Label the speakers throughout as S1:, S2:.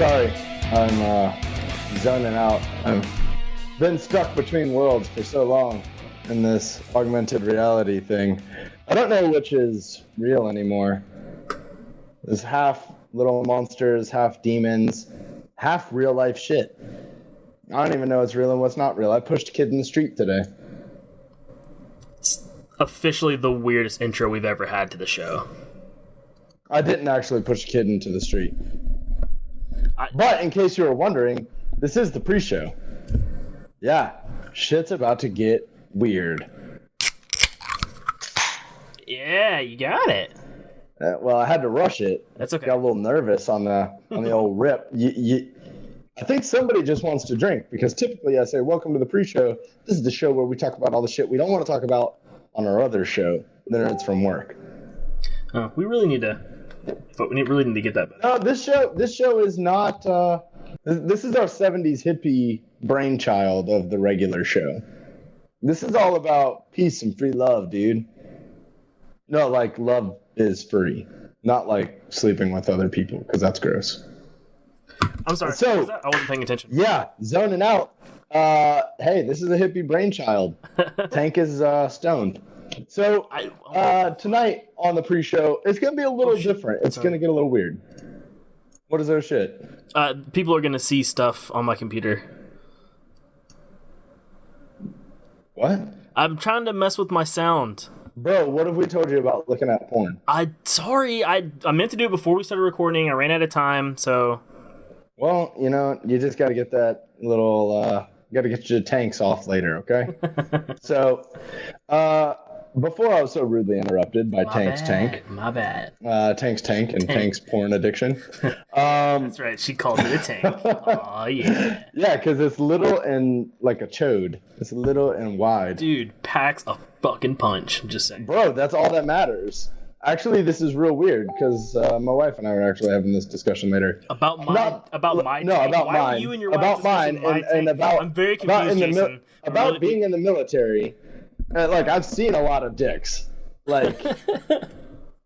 S1: sorry, I'm zoning out. I've been stuck between worlds for so long in this augmented reality thing. I don't know which is real anymore. There's half little monsters, half demons, half real life shit. I don't even know what's real and what's not real. I pushed a kid in the street today.
S2: It's officially the weirdest intro we've ever had to the show.
S1: I didn't actually push a kid into the street. But in case you were wondering, this is the pre-show. Yeah, shit's about to get weird.
S2: Yeah, you got it.
S1: Well, I had to rush it.
S2: That's okay.
S1: Got a little nervous on the old rip. I think somebody just wants to drink, because typically I say, welcome to the pre-show. This is the show where we talk about all the shit we don't want to talk about on our other show, The Nerds from Work.
S2: Oh, we really need to get that back.
S1: No, this show is not. This is our 70s hippie brainchild of the regular show. This is all about peace and free love, dude. No, like love is free, not like sleeping with other people, because that's gross.
S2: I'm sorry.
S1: So,
S2: I wasn't paying attention.
S1: Yeah, zoning out. Hey, this is a hippie brainchild. Tank is stoned. So tonight on the pre-show, it's gonna be a little different. It's gonna get a little weird. What is those shit?
S2: People are gonna see stuff on my computer.
S1: What?
S2: I'm trying to mess with my sound.
S1: Bro, what have we told you about looking at porn?
S2: I meant to do it before we started recording. I ran out of time, so.
S1: Well, you just got to get that little, got to get your tanks off later, okay? So, before I was so rudely interrupted by Tank.
S2: My bad.
S1: Tank's Tank and Tank's porn addiction.
S2: That's right, she calls it a tank. Oh yeah.
S1: Yeah, because it's little and like a chode. It's little and wide.
S2: Dude, packs a fucking punch. I'm just saying.
S1: Bro, that's all that matters. Actually, this is real weird, because my wife and I were actually having this discussion later.
S2: About my tank?
S1: About
S2: Why
S1: mine.
S2: were you and your wife discussing my tank?
S1: And about,
S2: I'm very confused, Jason.
S1: About being in the military. Like, I've seen a lot of dicks. Like,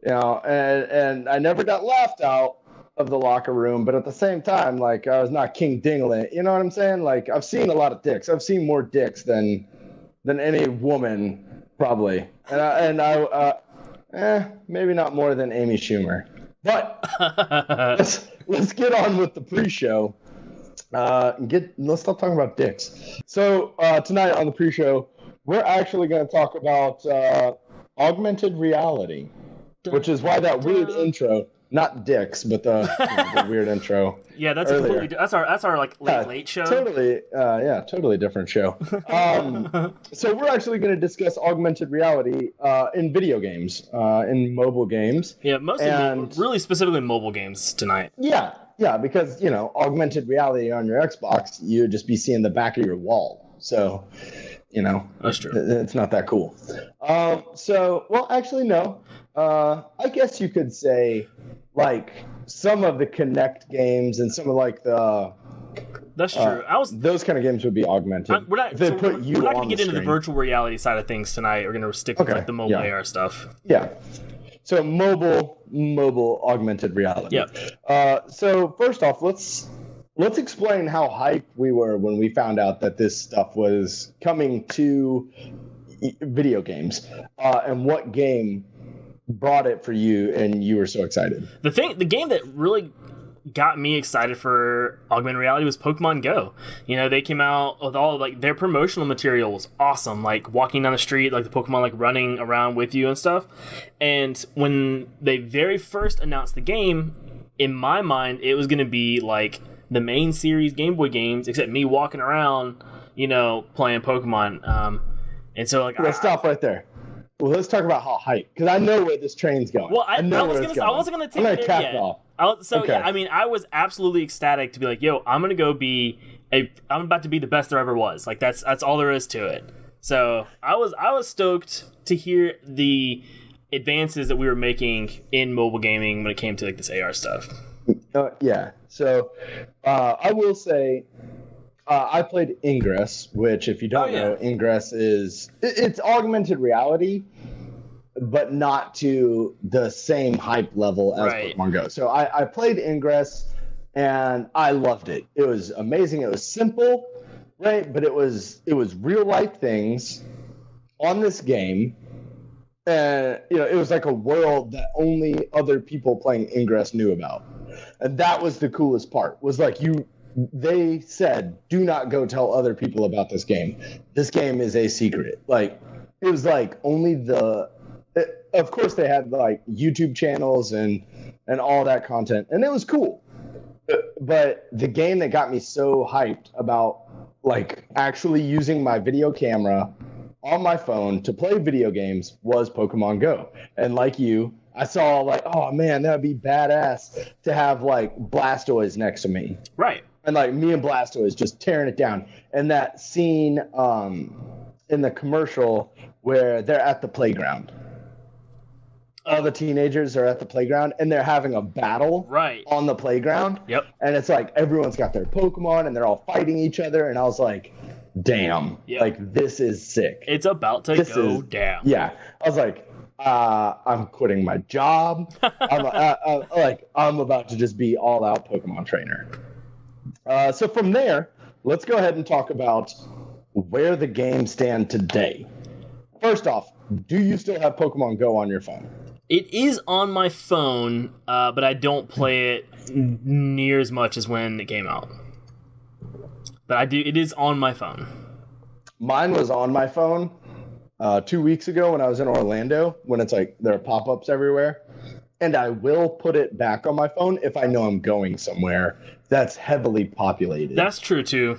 S1: and I never got laughed out of the locker room, but at the same time, like, I was not King Dingling. You know what I'm saying? Like, I've seen a lot of dicks. I've seen more dicks than any woman, probably. And I maybe not more than Amy Schumer. But let's get on with the pre-show. Let's stop talking about dicks. So tonight on the pre-show, we're actually going to talk about augmented reality, which is why that weird intro, not dicks, but the weird intro.
S2: Yeah, that's
S1: earlier.
S2: that's our like late show.
S1: Totally different show. So we're actually going to discuss augmented reality in video games, in mobile games.
S2: Yeah, really specifically mobile games tonight.
S1: Yeah, because augmented reality on your Xbox, you'd just be seeing the back of your wall. So,
S2: that's true.
S1: It's not that cool. Actually, no. I guess you could say, like, some of the Kinect games and some of like the.
S2: That's true.
S1: Those kind of games would be augmented.
S2: We're not going to get into the virtual reality side of things tonight. We're going to stick with like the mobile AR stuff.
S1: Yeah. So mobile augmented reality.
S2: Yeah.
S1: So first off, let's explain how hyped we were when we found out that this stuff was coming to video games, and what game brought it for you and you were so excited.
S2: The game that really got me excited for augmented reality was Pokemon Go. They came out with all like their promotional material was awesome, like walking down the street, like the Pokemon like running around with you and stuff. And when they very first announced the game, in my mind it was going to be like the main series Game Boy games, except me walking around, playing Pokemon. And so like
S1: let's stop right there. Well, let's talk about how hype, because I know where this train's going.
S2: Well, I wasn't gonna take it there yet.
S1: Okay.
S2: Yeah, I mean, I was absolutely ecstatic to be like, yo, I'm about to be the best there ever was. Like that's all there is to it. So I was stoked to hear the advances that we were making in mobile gaming when it came to like this AR stuff.
S1: Yeah. So I will say, I played Ingress, which, if you don't know, Ingress it's augmented reality, but not to the same hype level as Pokemon Go. So I played Ingress, and I loved it. It was amazing. It was simple, right? But it was real life things on this game. And it was like a world that only other people playing Ingress knew about. And that was the coolest part. Was like they said, do not go tell other people about this game. This game is a secret. Like, it was like only of course they had like YouTube channels and all that content, and it was cool. But the game that got me so hyped about like actually using my video camera on my phone to play video games was Pokemon Go. And like you, I saw like, oh man, that'd be badass to have like Blastoise next to me.
S2: Right.
S1: And like me and Blastoise just tearing it down. And that scene in the commercial where they're at the playground. All the teenagers are at the playground and they're having a battle on the playground.
S2: Yep.
S1: And it's like everyone's got their Pokemon and they're all fighting each other. And I was like, damn, like this is sick.
S2: It's about to go down.
S1: Yeah. I was like, I'm quitting my job. I'm about to just be all out Pokemon trainer. So from there, let's go ahead and talk about where the game stands today. First off, do you still have Pokemon Go on your phone?
S2: It is on my phone, but I don't play it near as much as when it came out. But I do. It is on my phone.
S1: Mine was on my phone 2 weeks ago when I was in Orlando, when it's like there are pop-ups everywhere. And I will put it back on my phone if I know I'm going somewhere that's heavily populated.
S2: That's true, too.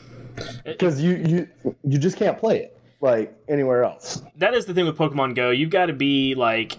S1: Because you just can't play it like anywhere else.
S2: That is the thing with Pokemon Go. You've got to be like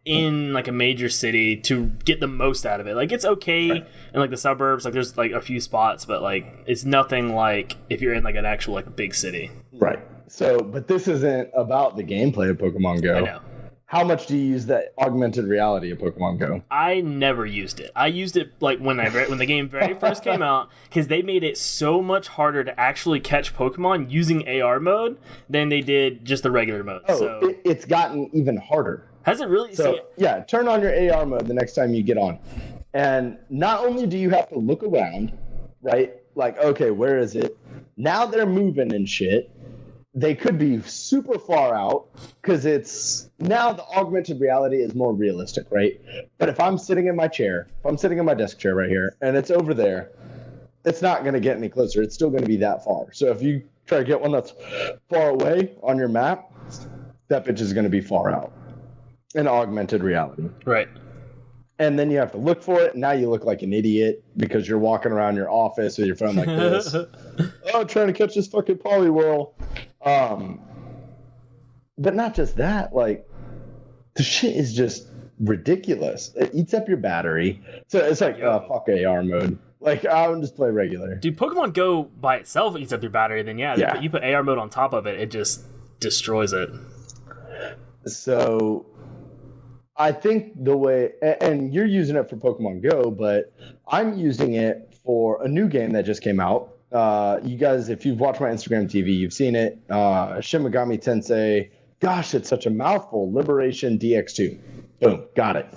S2: in like a major city to get the most out of it. Like, it's okay in like the suburbs, like there's like a few spots, but like it's nothing like if you're in like an actual like big city.
S1: Right. So, but this isn't about the gameplay of Pokemon Go.
S2: I know.
S1: How much do you use that augmented reality of Pokemon Go?
S2: I never used it. I used it like when the game very first came out, because they made it so much harder to actually catch Pokemon using AR mode than they did just the regular mode.
S1: Oh,
S2: so
S1: it's gotten even harder.
S2: Has it really?
S1: So, yeah, turn on your AR mode the next time you get on. And not only do you have to look around, right? Like, okay, where is it? Now they're moving and shit. They could be super far out because now the augmented reality is more realistic, right? But if I'm sitting in my chair, if I'm sitting in my desk chair right here and it's over there, it's not going to get any closer. It's still going to be that far. So if you try to get one that's far away on your map, that bitch is going to be far out in augmented reality.
S2: Right.
S1: And then you have to look for it. And now you look like an idiot because you're walking around your office with your phone like this. Trying to catch this fucking Poliwhirl. But not just that, like the shit is just ridiculous. It eats up your battery. So it's like, fuck AR mode. Like, I would just play regular.
S2: Dude, Pokemon Go by itself eats up your battery, then you put AR mode on top of it, it just destroys it.
S1: So I think the way, and you're using it for Pokemon Go, but I'm using it for a new game that just came out. You guys, if you've watched my Instagram TV, you've seen it. Shin Megami Tensei. Gosh, it's such a mouthful. Liberation DX2. Boom, got it.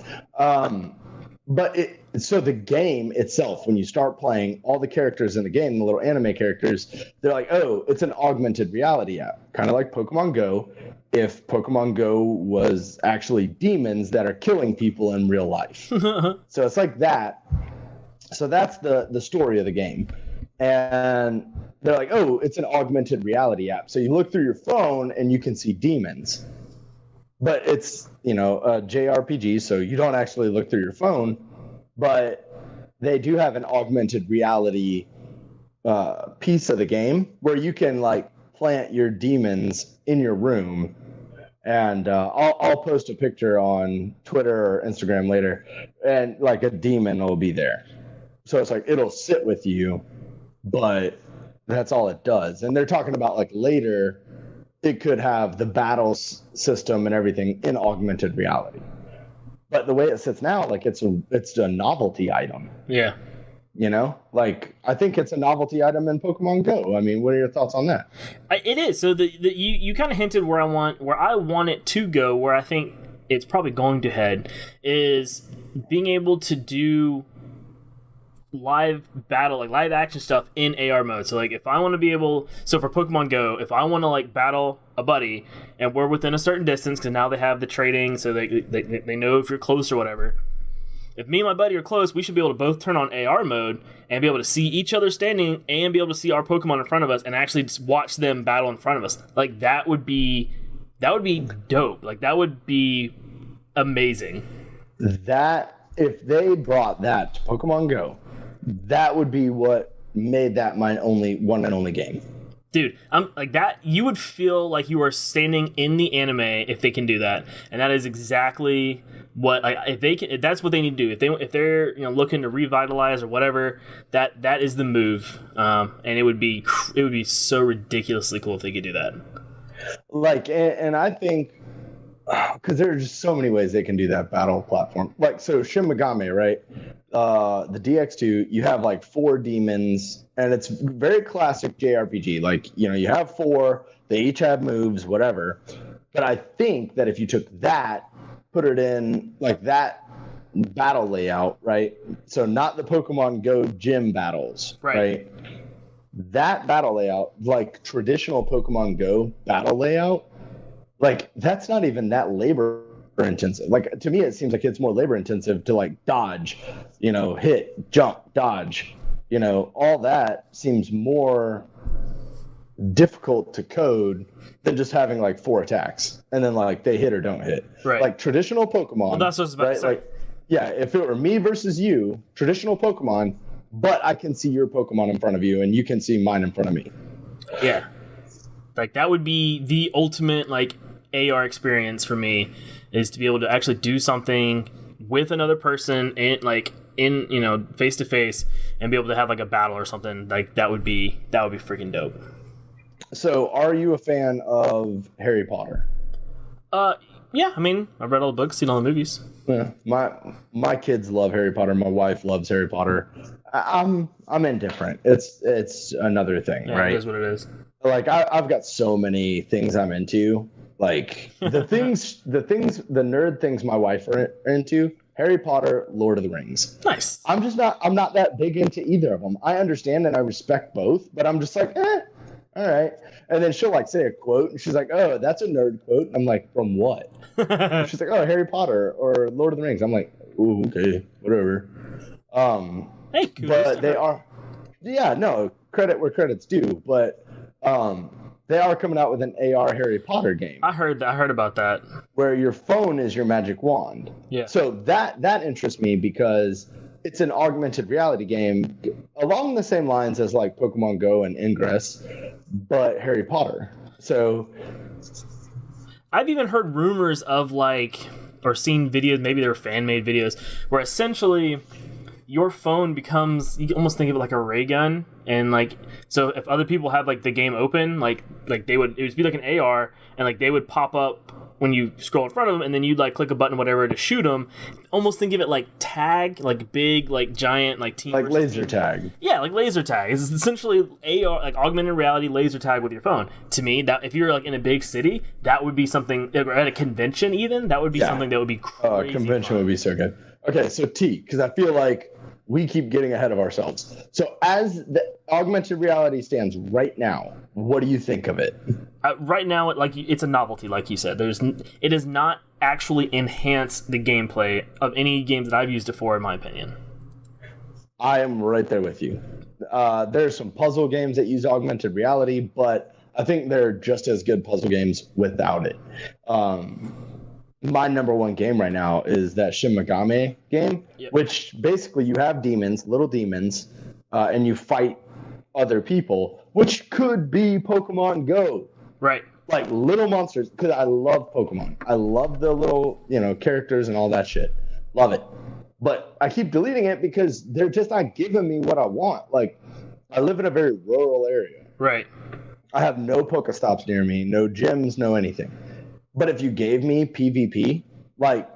S1: So the game itself, when you start playing, all the characters in the game, the little anime characters, they're like, oh, it's an augmented reality app, kind of like Pokemon Go. If Pokemon Go was actually demons that are killing people in real life. So it's like that. So that's the story of the game. And they're like, oh, it's an augmented reality app. So you look through your phone and you can see demons. But it's, a JRPG, so you don't actually look through your phone. But they do have an augmented reality piece of the game where you can, like, plant your demons in your room. And I'll post a picture on Twitter or Instagram later. And, like, a demon will be there. So it's like, it'll sit with you. But that's all it does. And they're talking about, like, later it could have the battles system and everything in augmented reality. But the way it sits now, like, it's a novelty item.
S2: Yeah.
S1: Like, I think it's a novelty item in Pokemon Go. I mean, what are your thoughts on that?
S2: It is. So you kind of hinted where I want it to go, where I think it's probably going to head, is being able to do live battle, like live action stuff in AR mode. So like if I want to be able, so for Pokemon Go, if I want to like battle a buddy and we're within a certain distance, because now they have the trading, so they know if you're close or whatever. If me and my buddy are close, we should be able to both turn on AR mode and be able to see each other standing and be able to see our Pokemon in front of us and actually just watch them battle in front of us. Like that would be dope. Like that would be amazing.
S1: That if they brought that to Pokemon Go, that would be what made that my one and only game.
S2: Dude, I'm like that. You would feel like you are standing in the anime if they can do that, and that is exactly what if they can. If that's what they need to do. If they're looking to revitalize or whatever, that is the move. And it would be so ridiculously cool if they could do that. Like,
S1: and I think because there are just so many ways they can do that battle platform. Like so, Shin Megami, right? The DX2, you have like 4 demons, and it's very classic JRPG. Like, you have 4, they each have moves, whatever. But I think that if you took that, put it in like that battle layout, right? So not the Pokemon Go gym battles, right? That battle layout, like traditional Pokemon Go battle layout, like that's not even that labor intensive. Like to me it seems like it's more labor intensive to like dodge, hit, jump, dodge, all that seems more difficult to code than just having like 4 attacks and then like they hit or don't hit. Right. Like traditional Pokemon. Well, that's what I was about to say. Like, yeah, if it were me versus you, traditional Pokemon, but I can see your Pokemon in front of you and you can see mine in front of me. Yeah.
S2: Like that would be the ultimate like AR experience for me, is to be able to actually do something with another person in face to face and be able to have like a battle or something. Like that would be freaking dope.
S1: So are you a fan of Harry Potter?
S2: Yeah, I mean, I've read all the books, seen all the movies.
S1: Yeah, my kids love Harry Potter. My wife loves Harry Potter. I'm indifferent. It's another thing, right? It
S2: is what it is.
S1: Like I've got so many things I'm into. Like the nerd things my wife are into: Harry Potter, Lord of the Rings.
S2: Nice.
S1: I'm not that big into either of them. I understand and I respect both, but I'm just like, all right. And then she'll like say a quote and she's like, oh, that's a nerd quote. And I'm like, from what? She's like, oh, Harry Potter or Lord of the Rings. I'm like, ooh, okay, whatever.
S2: Hey,
S1: but they are, credit where credit's due. But they are coming out with an AR Harry Potter game.
S2: I heard about that.
S1: Where your phone is your magic wand.
S2: Yeah.
S1: So that interests me because it's an augmented reality game along the same lines as like Pokemon Go and Ingress, but Harry Potter. So
S2: I've even heard rumors of like, or seen videos, maybe they're fan-made videos, where essentially your phone becomes, you can almost think of it like a ray gun, and like, so if other people have like the game open, like it would be like an AR, and like they would pop up when you scroll in front of them, and then you'd like click a button or whatever to shoot them. Almost think of it like tag, like big, like giant, like team,
S1: like laser team tag.
S2: Yeah, like laser tag. It's essentially AR, like augmented reality laser tag with your phone. To me, that if you're like in a big city, that would be something, or at a convention even, that would be something that would be crazy.
S1: Convention
S2: fun.
S1: Would be so good. Okay, so T, because I feel like we keep getting ahead of ourselves. So as the augmented reality stands right now, what do you think of it?
S2: Right now, it's a novelty, like you said. It does not actually enhance the gameplay of any games that I've used it for, in my opinion.
S1: I am right there with you. There's some puzzle games that use augmented reality, but I think they're just as good puzzle games without it. My number one game right now is that Shin Megami game, which basically you have demons, little demons, and you fight other people, which could be Pokemon Go.
S2: Right.
S1: Like little monsters, because I love Pokemon. I love the little, characters and all that shit. Love it. But I keep deleting it because they're just not giving me what I want. Like, I live in a very rural area.
S2: Right.
S1: I have no Pokestops near me, no gyms, no anything. But if you gave me PvP, like,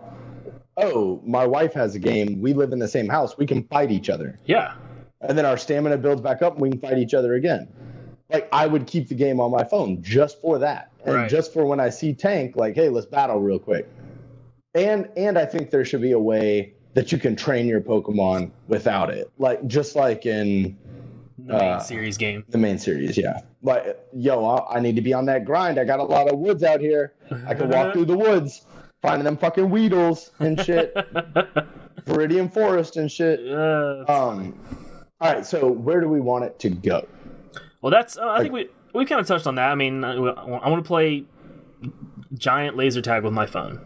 S1: oh, my wife has a game, we live in the same house, we can fight each other.
S2: Yeah.
S1: And then our stamina builds back up and we can fight each other again. Like, I would keep the game on my phone just for that. And just for when I see tank, like, hey, let's battle real quick. And I think there should be a way that you can train your Pokemon without it. Like, just like in
S2: the main series game.
S1: The main series, yeah. Like, yo, I need to be on that grind. I got a lot of woods out here. I can walk through the woods, finding them fucking Weedles and shit. Viridian Forest and shit. All right, so where do we want it to go?
S2: Well, that's I think we kind of touched on that. I mean, I want to play giant laser tag with my phone.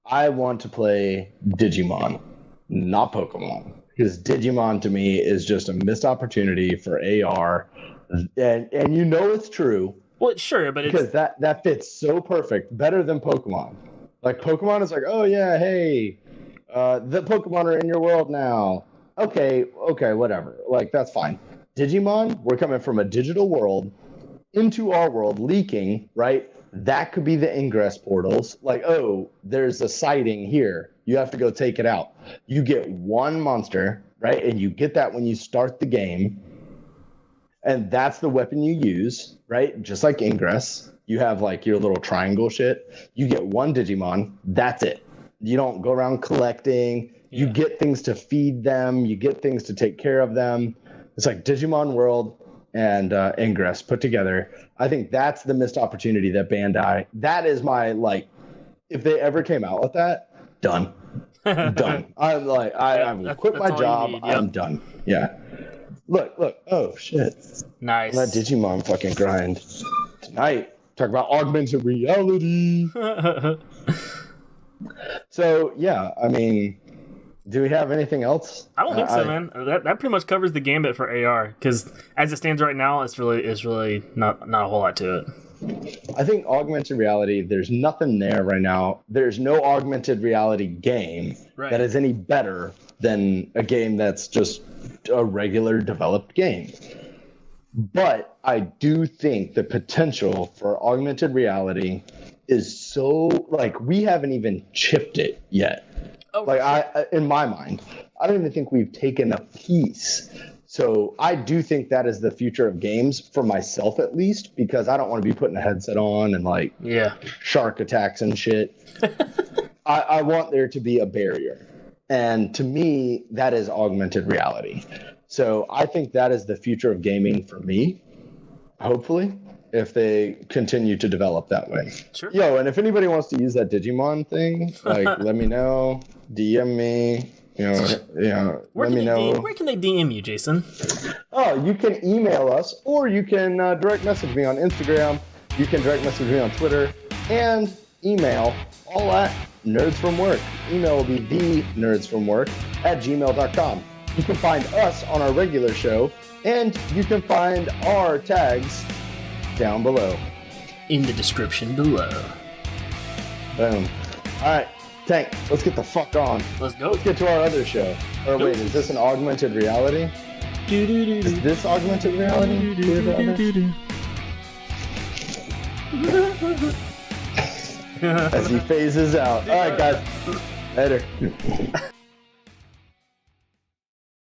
S1: I want to play Digimon, not Pokemon, because Digimon to me is just a missed opportunity for AR, and you know it's true.
S2: Well, sure, but
S1: because that fits so perfect, better than Pokemon. Like, Pokemon is like, oh yeah, hey, the Pokemon are in your world now. Okay, whatever. Like, that's fine. Digimon, we're coming from a digital world into our world, leaking, right? That could be the ingress portals. Like, oh, there's a sighting here. You have to go take it out. You get one monster, right? And you get that when you start the game. And that's the weapon you use, right? Just like ingress. You have like your little triangle shit. You get one Digimon. That's it. You don't go around collecting. You get things to feed them. You get things to take care of them. It's like Digimon World and Ingress put together. I think that's the missed opportunity that Bandai. That is my, like, if they ever came out with that, done. Done. I'm like, I will quit my job. Yep. I'm done. Yeah. Look. Oh, shit.
S2: Nice.
S1: That Digimon fucking grind tonight. Talk about augmented reality. So, yeah, I mean, do we have anything else?
S2: I don't think so, man. That pretty much covers the gambit for AR, because as it stands right now, it's really not a whole lot to it.
S1: I think augmented reality, there's nothing there right now. There's no augmented reality game that is any better than a game that's just a regular developed game. But I do think the potential for augmented reality is so, like, we haven't even chipped it yet. Oh, like, sure. In my mind, I don't even think we've taken a piece. So I do think that is the future of games, for myself at least, because I don't want to be putting a headset on and like shark attacks and shit. I want there to be a barrier. And to me, that is augmented reality. So I think that is the future of gaming for me, hopefully, if they continue to develop that way.
S2: Sure.
S1: Yo, and if anybody wants to use that Digimon thing, like, let me know, DM me. Let me know.
S2: Where can they DM you, Jason?
S1: Oh, you can email us, or you can direct message me on Instagram. You can direct message me on Twitter, and email, all at NerdsFromWork. Email will be TheNerdsFromWork@gmail.com. You can find us on our regular show, and you can find our tags down below.
S2: In the description below.
S1: Boom. All right. Tank, let's get the fuck on.
S2: Let's go.
S1: Let's get to our other show. Or wait, is this an augmented reality? Is this augmented reality? As he phases out. All right, guys. Later.